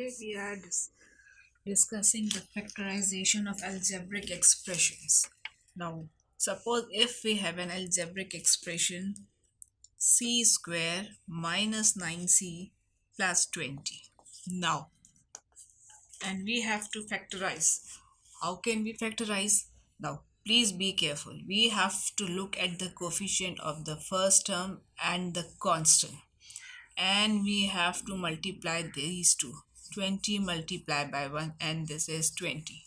Today we are discussing the factorization of algebraic expressions. Now, suppose if we have an algebraic expression c square minus 9c plus 20. Now, and we have to factorize. How can we factorize? Now, please be careful. We have to look at the coefficient of the first term and the constant, and we have to multiply these two. 20 multiplied by 1, and this is 20.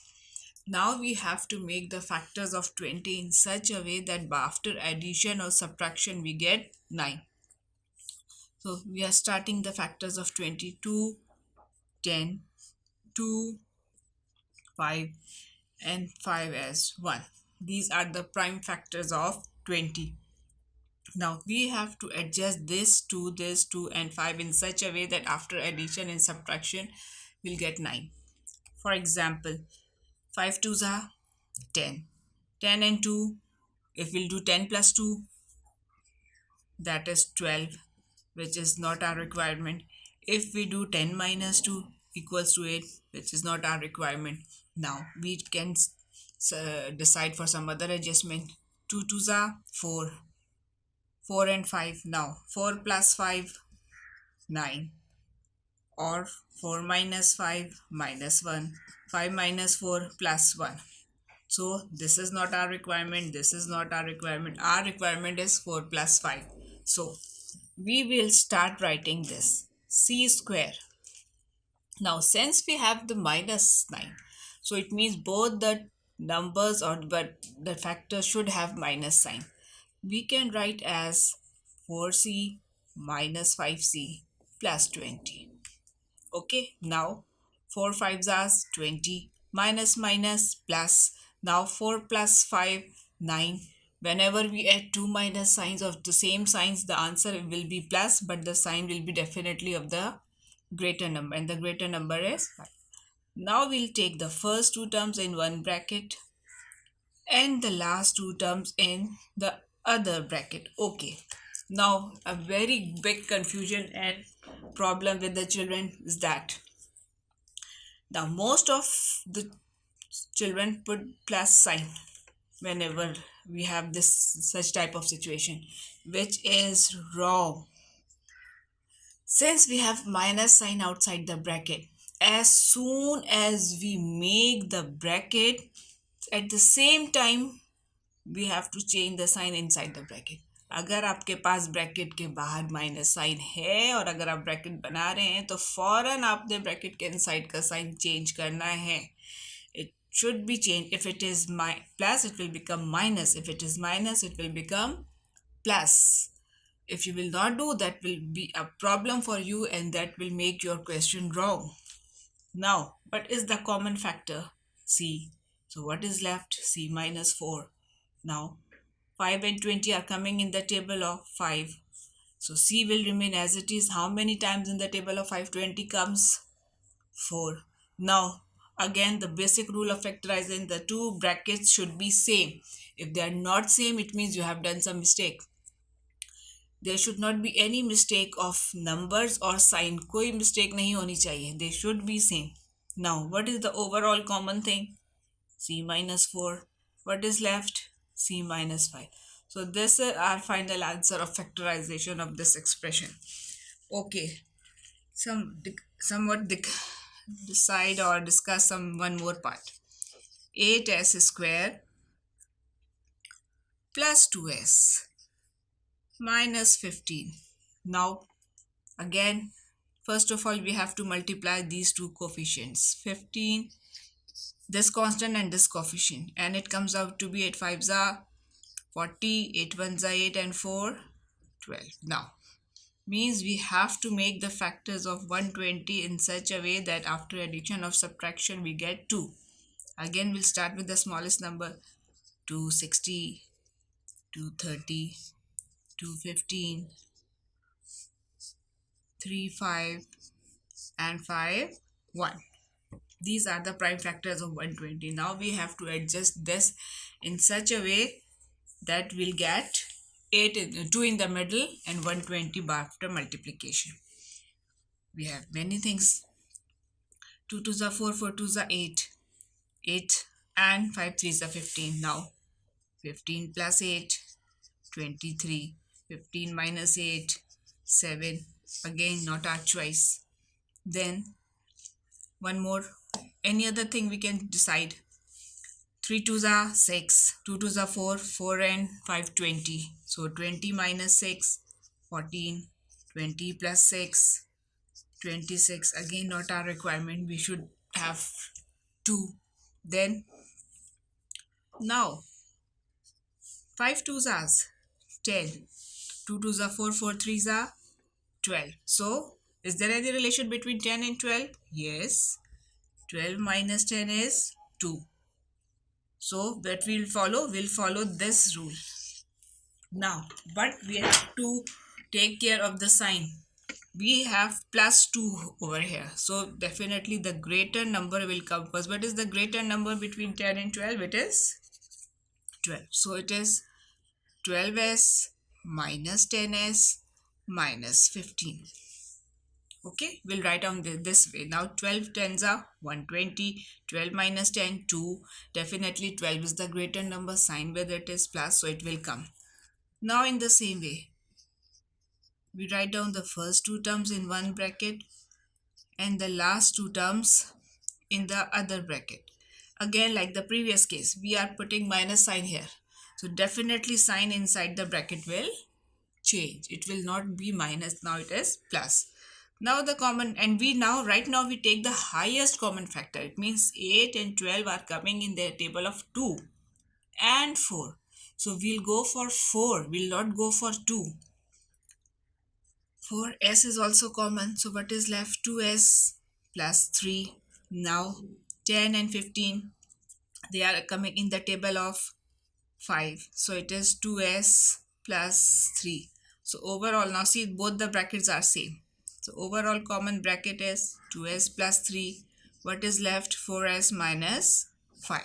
Now we have to make the factors of 20 in such a way that after addition or subtraction we get 9. So we are starting the factors of 22, 10, 2, 5 and 5 as 1. These are the prime factors of 20. Now we have to adjust this 2 and 5 in such a way that after addition and subtraction we'll get 9. For example, 5 2s are 10. 10 and 2, if we'll do 10 plus 2, that is 12, which is not our requirement. If we do 10 minus 2 equals to 8, which is not our requirement. Now we can decide for some other adjustment. 2 2s are 4. 4 and 5. Now 4 plus 5, 9. Or 4 minus 5 minus 1. 5 minus 4 plus 1. So this is not our requirement. This is not our requirement. Our requirement is 4 plus 5. So we will start writing this c square. Now since we have the minus 9, so it means both the numbers but the factors should have minus sign. We can write as 4c minus 5c plus 20. Okay, now 4 5s are 20, minus minus plus. Now 4 plus 5, 9. Whenever we add two minus signs of the same signs, the answer will be plus, but the sign will be definitely of the greater number, and the greater number is 5. Now we'll take the first two terms in one bracket and the last two terms in the other bracket. Okay, now a very big confusion and problem with the children is that now most of the children put plus sign whenever we have this such type of situation, which is wrong. Since we have minus sign outside the bracket, as soon as we make the bracket, at the same time we have to change the sign inside the bracket. अगर आपके पास bracket के बाहर minus sign है और अगर आप bracket बना रहे हैं तो फौरन आपने ब्रैकेट के इनसाइड का साइन चेंज करना है. It should be changed. If it is plus, it will become minus. If it is minus, it will become plus. If you will not do, that will be a problem for you and that will make your question wrong. Now, what is the common factor? C. So what is left? C minus 4. Now 5 and 20 are coming in the table of 5. So C will remain as it is. How many times in the table of 5 20 comes? 4. Now again the basic rule of factorizing, the two brackets should be same. If they are not same, it means you have done some mistake. There should not be any mistake of numbers or sign. कोई mistake नहीं होनी चाहिए. They should be same. Now what is the overall common thing? C minus 4. What is left? C minus 5. So this is our final answer of factorization of this expression. Okay, somewhat decide or discuss one more part. 8s square plus 2s minus 15. Now again, first of all we have to multiply these two coefficients, 15, this constant and this coefficient, and it comes out to be 8 5s are 40, 8 1s are 8 and 4 12. Now means we have to make the factors of 120 in such a way that after addition or subtraction we get 2. Again we'll start with the smallest number, 260, 230, 215, 3 5 and 5 1. These are the prime factors of 120. Now we have to adjust this in such a way that we'll get 2 in the middle and 120 after multiplication. We have many things 2 2s are 4, 4 2s are 8. 8 and 5 3s are 15. Now 15 plus 8, 23. 15 minus 8, 7. Again, not our choice. Then one more. Any other thing we can decide. 3 2s are 6. 2 2s are 4. 4 and 5, 20. So 20 minus 6, 14. 20 plus 6, 26. Again, not our requirement. We should have 2. Then now 5 2s are 10. 2 2s are 4. 4 3s are 12. So is there any relation between 10 and 12? Yes. 12 minus 10 is 2. So that we'll follow this rule. Now, but we have to take care of the sign. We have plus 2 over here. So definitely the greater number will come first. What is the greater number between 10 and 12? It is 12. So it is 12s minus 10s minus 15. Okay, we'll write down this way. Now 12 tens are 120. 12 minus 10, 2. Definitely 12 is the greater number. Sign whether it is plus, so it will come. Now in the same way, we write down the first two terms in one bracket and the last two terms in the other bracket. Again, like the previous case, we are putting minus sign here. So definitely sign inside the bracket will change. It will not be minus. Now it is plus. Now the common, and we now right now we take the highest common factor. It means 8 and 12 are coming in the table of 2 and 4. So we'll go for 4. We'll not go for 2. 4s is also common. So what is left? 2s plus 3. Now 10 and 15, they are coming in the table of 5. So it is 2s plus 3. So overall, now see both the brackets are same. So overall common bracket is 2s plus 3. What is left? 4s minus 5.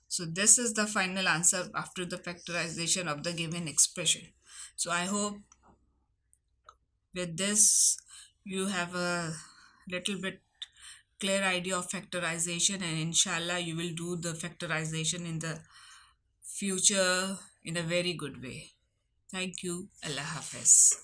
So this is the final answer after the factorization of the given expression. So I hope with this you have a little bit clear idea of factorization, and inshallah you will do the factorization in the future in a very good way. Thank you. Allah Hafiz.